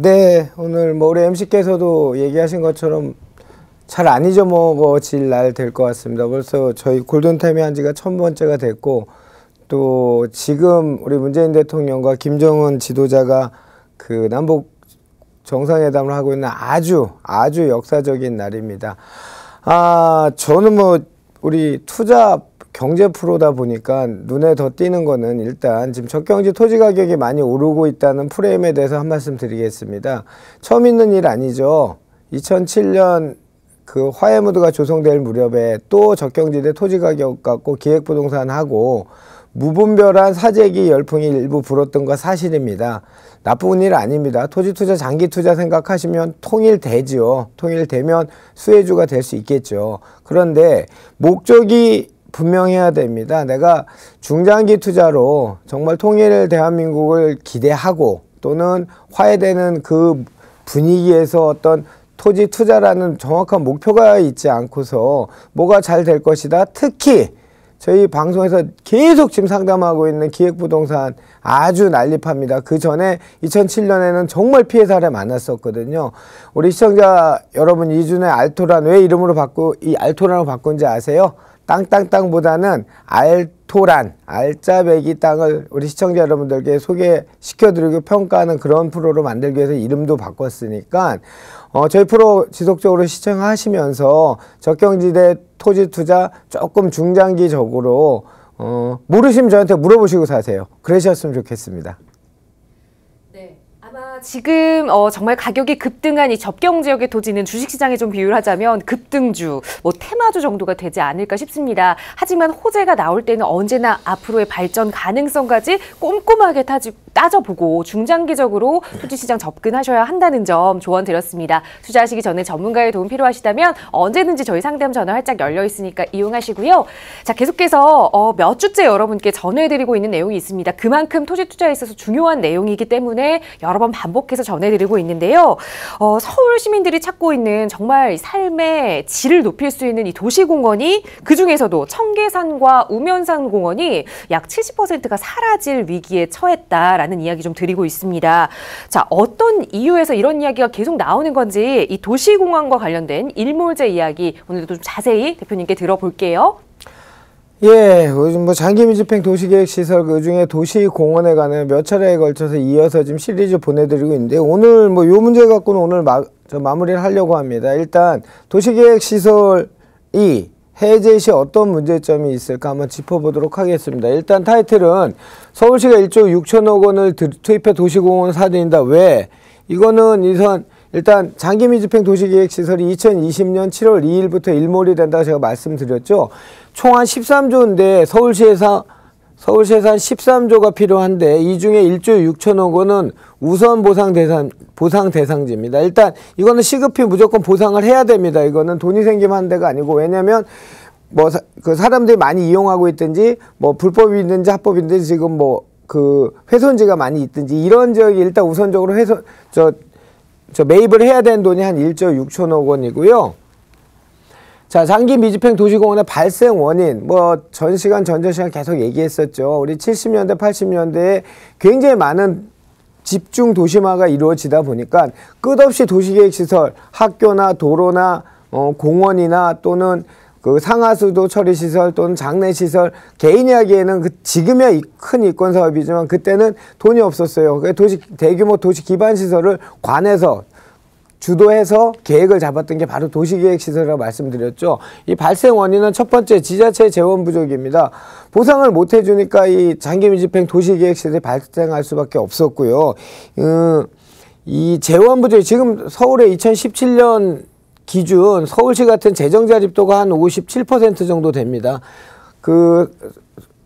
네, 오늘 뭐 우리 MC께서도 얘기하신 것처럼 잘 안 잊어먹어질 날 될 것 같습니다. 벌써 저희 골든타임이 한 지가 1000번째가 됐고, 또 지금 우리 문재인 대통령과 김정은 지도자가 그 남북 정상회담을 하고 있는 아주 역사적인 날입니다. 저는 뭐 우리 투자 경제 프로다 보니까 눈에 더 띄는 거는 일단 지금 적경지 토지 가격이 많이 오르고 있다는 프레임에 대해서 한 말씀 드리겠습니다. 처음 있는 일 아니죠. 2007년 그 화해무드가 조성될 무렵에 또 적경지대 토지 가격 갖고 기획부동산하고 무분별한 사재기 열풍이 일부 불었던 거 사실입니다. 나쁜 일 아닙니다. 토지 투자 장기 투자 생각하시면 통일되지요. 통일되면 수혜주가 될 수 있겠죠. 그런데 목적이 분명해야 됩니다. 내가 중장기 투자로 정말 통일 대한민국을 기대하고 또는 화해되는 그 분위기에서 어떤 토지 투자라는 정확한 목표가 있지 않고서 뭐가 잘 될 것이다. 특히 저희 방송에서 계속 지금 상담하고 있는 기획부동산 아주 난립합니다. 그 전에 2007년에는 정말 피해 사례 많았었거든요. 우리 시청자 여러분, 이준의 알토란 왜 이름으로 이 알토란으로 바꾼지 아세요? 땅보다는 알토란, 알짜배기 땅을 우리 시청자 여러분들께 소개시켜드리고 평가하는 그런 프로로 만들기 위해서 이름도 바꿨으니까 저희 프로 지속적으로 시청하시면서 적경지대 토지 투자 조금 중장기적으로 모르시면 저한테 물어보시고 사세요. 그러셨으면 좋겠습니다. 네. 아마 지금 정말 가격이 급등한 이 접경 지역의 토지는 주식시장에 좀 비유를 하자면 급등주, 뭐 테마주 정도가 되지 않을까 싶습니다. 하지만 호재가 나올 때는 언제나 앞으로의 발전 가능성까지 꼼꼼하게 따져보고 중장기적으로 토지시장 접근하셔야 한다는 점 조언 드렸습니다. 투자하시기 전에 전문가의 도움 필요하시다면 언제든지 저희 상담 전화 활짝 열려 있으니까 이용하시고요. 자, 계속해서 몇 주째 여러분께 전해드리고 있는 내용이 있습니다. 그만큼 토지 투자에 있어서 중요한 내용이기 때문에 여러 번 반복해서 전해드리고 있는데요. 서울 시민들이 찾고 있는 정말 삶의 질을 높일 수 있는 이 도시공원이 그중에서도 청계산과 우면산 공원이 약 70%가 사라질 위기에 처했다라는 이야기 좀 드리고 있습니다. 자, 어떤 이유에서 이런 이야기가 계속 나오는 건지 이 도시공원과 관련된 일몰제 이야기 오늘도 좀 자세히 대표님께 들어볼게요. 예, 요즘 뭐 장기 밀집형 도시계획시설 그중에 도시공원에 관해 몇 차례에 걸쳐서 이어서 지금 시리즈 보내드리고 있는데 오늘 뭐 요 문제 갖고는 오늘 마무리를 하려고 합니다. 일단 도시계획시설이 해제 시 어떤 문제점이 있을까 한번 짚어보도록 하겠습니다. 일단 타이틀은 서울시가 1조 6천억 원을 투입해 도시공원 사들인다. 왜? 이거는 일단 장기 밀집형 도시계획시설이 2020년 7월 2일부터 일몰이 된다고 제가 말씀드렸죠. 총 한 13조인데 서울시에서 한 13조가 필요한데 이 중에 1조 6천억 원은 우선 보상 대상지입니다. 일단 이거는 시급히 무조건 보상을 해야 됩니다. 이거는 돈이 생기면 한 데가 아니고, 왜냐면 뭐 그 사람들이 많이 이용하고 있든지 뭐 불법이 있는지 합법인지 지금 뭐 그 훼손지가 많이 있든지 이런 지역이 일단 우선적으로 매입을 해야 되는 돈이 한 1조 6천억 원이고요. 자, 장기 미집행 도시공원의 발생 원인, 뭐 전 시간 계속 얘기했었죠. 우리 70년대 80년대에 굉장히 많은 집중 도시화가 이루어지다 보니까 끝없이 도시계획시설, 학교나 도로나 공원이나 또는 그 상하수도 처리시설 또는 장례시설, 개인이 하기에는 지금이야 큰 이권 사업이지만 그때는 돈이 없었어요. 대규모 도시 기반시설을 관에서 주도해서 계획을 잡았던 게 바로 도시계획시설이라고 말씀드렸죠. 이 발생 원인은 첫 번째, 지자체 재원 부족입니다. 보상을 못 해주니까 이 장기 밀집형 도시계획시설이 발생할 수밖에 없었고요. 이 재원 부족, 지금 서울의 2017년 기준 서울시 같은 재정 자립도가 한 57% 정도 됩니다. 그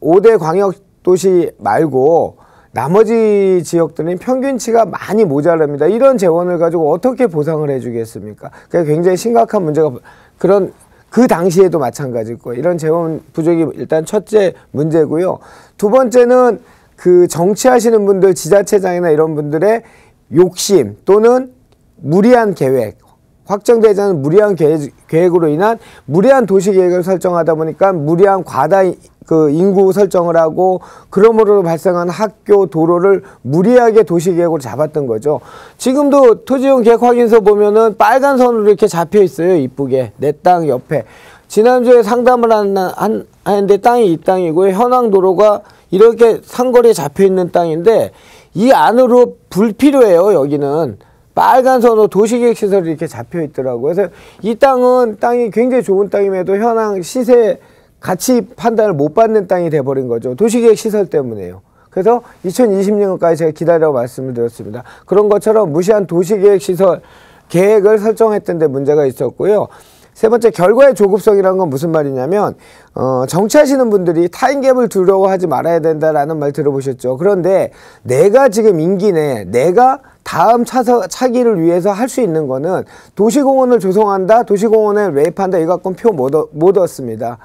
5대 광역도시 말고 나머지 지역들은 평균치가 많이 모자랍니다. 이런 재원을 가지고 어떻게 보상을 해주겠습니까? 그게 굉장히 심각한 문제가 그 당시에도 마찬가지고 이런 재원 부족이 일단 첫째 문제고요. 두 번째는 그 정치하시는 분들, 지자체장이나 이런 분들의 욕심 또는 무리한 계획, 확정되지 않은 무리한 계획으로 인한 무리한 도시계획을 설정하다 보니까 무리한 과다 그 인구 설정을 하고 그러므로 발생한 학교, 도로를 무리하게 도시계획으로 잡았던 거죠. 지금도 토지용 계획 확인서 보면은 빨간 선으로 이렇게 잡혀 있어요. 이쁘게. 내 땅 옆에. 지난주에 상담을 하는데 땅이 이 땅이고요. 현황 도로가 이렇게 상거리에 잡혀 있는 땅인데 이 안으로 불필요해요. 여기는. 빨간 선으로 도시계획 시설이 이렇게 잡혀 있더라고요. 그래서 이 땅이 굉장히 좋은 땅임에도 현황 시세 가치 판단을 못 받는 땅이 돼버린 거죠. 도시계획 시설 때문에요. 그래서 2020년까지 제가 기다려 말씀을 드렸습니다. 그런 것처럼 무시한 도시계획 시설 계획을 설정했던 데 문제가 있었고요. 세 번째, 결과의 조급성이라는 건 무슨 말이냐면 정치하시는 분들이 타임갭을 두려워하지 말아야 된다라는 말 들어보셨죠. 그런데 내가 지금 임기 내에 내가 다음 차기를 위해서 할 수 있는 거는 도시공원을 조성한다, 도시공원을 매입한다, 이거 갖고는 표 못 얻습니다.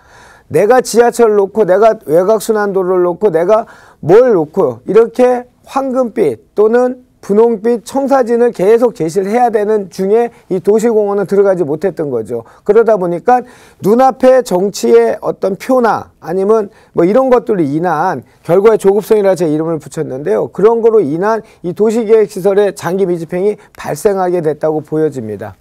내가 지하철을 놓고 내가 외곽순환도로를 놓고 내가 뭘 놓고 이렇게 황금빛 또는 분홍빛 청사진을 계속 제시를 해야 되는 중에 이 도시공원은 들어가지 못했던 거죠. 그러다 보니까 눈앞에 정치의 어떤 표나 아니면 뭐 이런 것들로 인한 결과의 조급성이라 제 이름을 붙였는데요. 그런 거로 인한 이 도시계획시설의 장기 미집행이 발생하게 됐다고 보여집니다.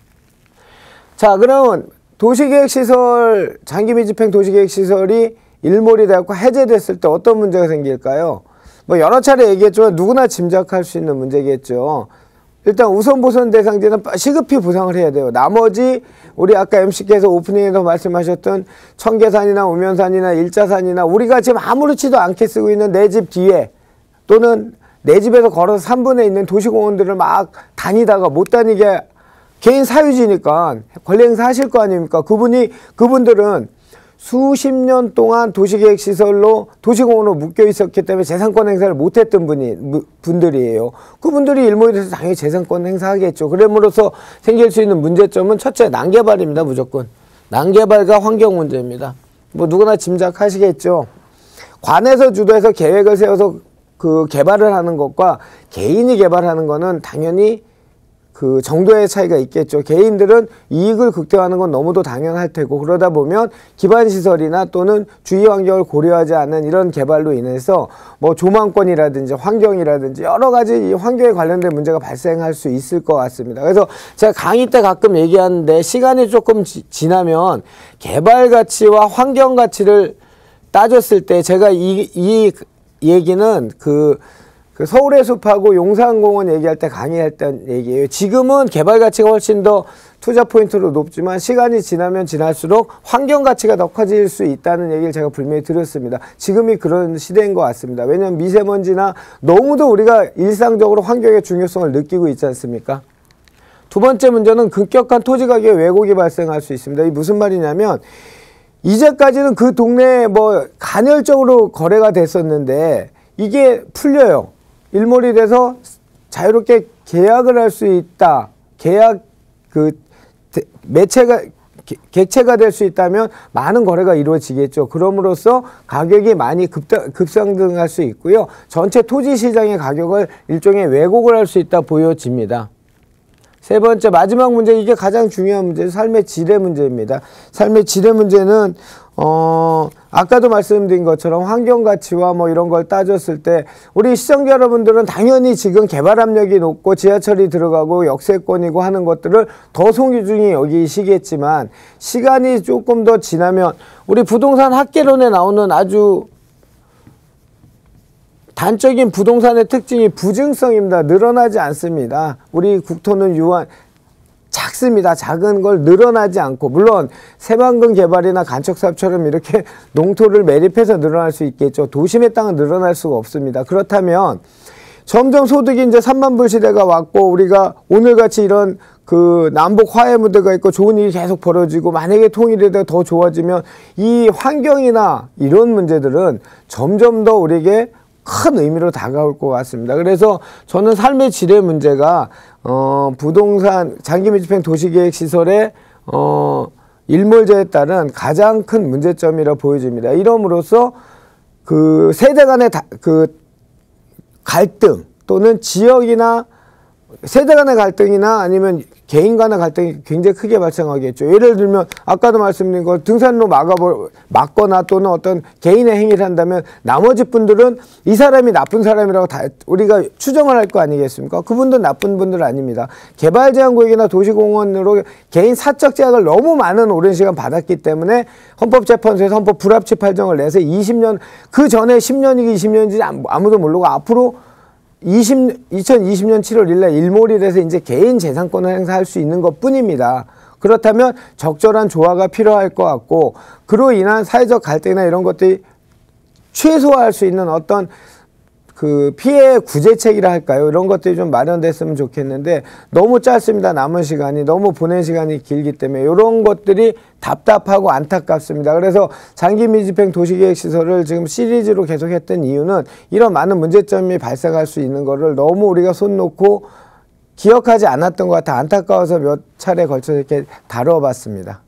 자, 그러면 도시계획시설, 장기 미집행 도시계획시설이 일몰이 되고 해제됐을 때 어떤 문제가 생길까요? 뭐 여러 차례 얘기했지만 누구나 짐작할 수 있는 문제겠죠. 일단 우선 보선 대상지는 시급히 보상을 해야 돼요. 나머지 우리 아까 MC께서 오프닝에서 말씀하셨던 청계산이나 우면산이나 일자산이나 우리가 지금 아무렇지도 않게 쓰고 있는 내 집 뒤에 또는 내 집에서 걸어서 3분에 있는 도시공원들을 막 다니다가 못 다니게 개인 사유지니까 권리 행사하실 거 아닙니까? 그분들은 수십 년 동안 도시계획시설로 도시공원으로 묶여 있었기 때문에 재산권 행사를 못했던 분들이에요. 그분들이 일몰이 돼서 당연히 재산권 행사하겠죠. 그럼으로써 생길 수 있는 문제점은 첫째, 난개발입니다. 무조건. 난개발과 환경 문제입니다. 뭐 누구나 짐작하시겠죠. 관에서 주도해서 계획을 세워서 그 개발을 하는 것과 개인이 개발하는 거는 당연히 그 정도의 차이가 있겠죠. 개인들은 이익을 극대화하는 건 너무도 당연할 테고 그러다 보면 기반시설이나 또는 주위 환경을 고려하지 않는 이런 개발로 인해서 뭐 조망권이라든지 환경이라든지 여러 가지 이 환경에 관련된 문제가 발생할 수 있을 것 같습니다. 그래서 제가 강의 때 가끔 얘기하는데 시간이 조금 지나면 개발 가치와 환경 가치를 따졌을 때 제가 이 얘기는 그 서울의 숲하고 용산공원 얘기할 때 강의했던 얘기예요. 지금은 개발 가치가 훨씬 더 투자 포인트로 높지만 시간이 지나면 지날수록 환경 가치가 더 커질 수 있다는 얘기를 제가 분명히 드렸습니다. 지금이 그런 시대인 것 같습니다. 왜냐하면 미세먼지나 너무도 우리가 일상적으로 환경의 중요성을 느끼고 있지 않습니까? 두 번째 문제는 급격한 토지 가격의 왜곡이 발생할 수 있습니다. 이게 무슨 말이냐면 이제까지는 그 동네에 뭐 간헐적으로 거래가 됐었는데 이게 풀려요. 일몰이 돼서 자유롭게 계약을 할 수 있다. 객체가 될 수 있다면 많은 거래가 이루어지겠죠. 그럼으로써 가격이 많이 급상승할 수 있고요. 전체 토지 시장의 가격을 일종의 왜곡을 할 수 있다 보여집니다. 세 번째, 마지막 문제, 이게 가장 중요한 문제, 삶의 질의 문제입니다. 삶의 질의 문제는 아까도 말씀드린 것처럼 환경가치와 뭐 이런 걸 따졌을 때 우리 시청자 여러분들은 당연히 지금 개발 압력이 높고 지하철이 들어가고 역세권이고 하는 것들을 더 소중히 여기시겠지만 시간이 조금 더 지나면 우리 부동산 학개론에 나오는 아주 단적인 부동산의 특징이 부증성입니다. 늘어나지 않습니다. 우리 국토는 작습니다. 작은 걸 늘어나지 않고 물론 새만금 개발이나 간척사업처럼 이렇게 농토를 매립해서 늘어날 수 있겠죠. 도심의 땅은 늘어날 수가 없습니다. 그렇다면 점점 소득이 이제 3만 불 시대가 왔고 우리가 오늘같이 이런 그 남북 화해 무대가 있고 좋은 일이 계속 벌어지고 만약에 통일이 되고 더 좋아지면 이 환경이나 이런 문제들은 점점 더 우리에게 큰 의미로 다가올 것 같습니다. 그래서 저는 삶의 질의 문제가 부동산 장기 밀집형 도시계획 시설의 일몰제에 따른 가장 큰 문제점이라 보여집니다. 이럼으로써 그 세대 간의 그 갈등 또는 지역이나 세대 간의 갈등이나 아니면 개인 간의 갈등이 굉장히 크게 발생하겠죠. 예를 들면 아까도 말씀드린 거 등산로 막거나 또는 어떤 개인의 행위를 한다면 나머지 분들은 이 사람이 나쁜 사람이라고 다 우리가 추정을 할 거 아니겠습니까? 그분들은 나쁜 분들 아닙니다. 개발제한구역이나 도시공원으로 개인 사적 제약을 너무 많은 오랜 시간 받았기 때문에 헌법재판소에서 헌법 불합치 판정을 내서 20년, 그 전에 10년이기 20년인지 아무도 모르고 앞으로 2020년 7월 1일 일몰일에서 이제 개인 재산권을 행사할 수 있는 것 뿐입니다. 그렇다면 적절한 조화가 필요할 것 같고, 그로 인한 사회적 갈등이나 이런 것들이 최소화할 수 있는 어떤 그 피해 구제책이라 할까요? 이런 것들이 좀 마련됐으면 좋겠는데 너무 짧습니다. 남은 시간이 너무 보낸 시간이 길기 때문에 이런 것들이 답답하고 안타깝습니다. 그래서 장기 미집행 도시계획시설을 지금 시리즈로 계속했던 이유는 이런 많은 문제점이 발생할 수 있는 거를 너무 우리가 손 놓고 기억하지 않았던 것 같아 안타까워서 몇 차례 걸쳐서 이렇게 다뤄봤습니다.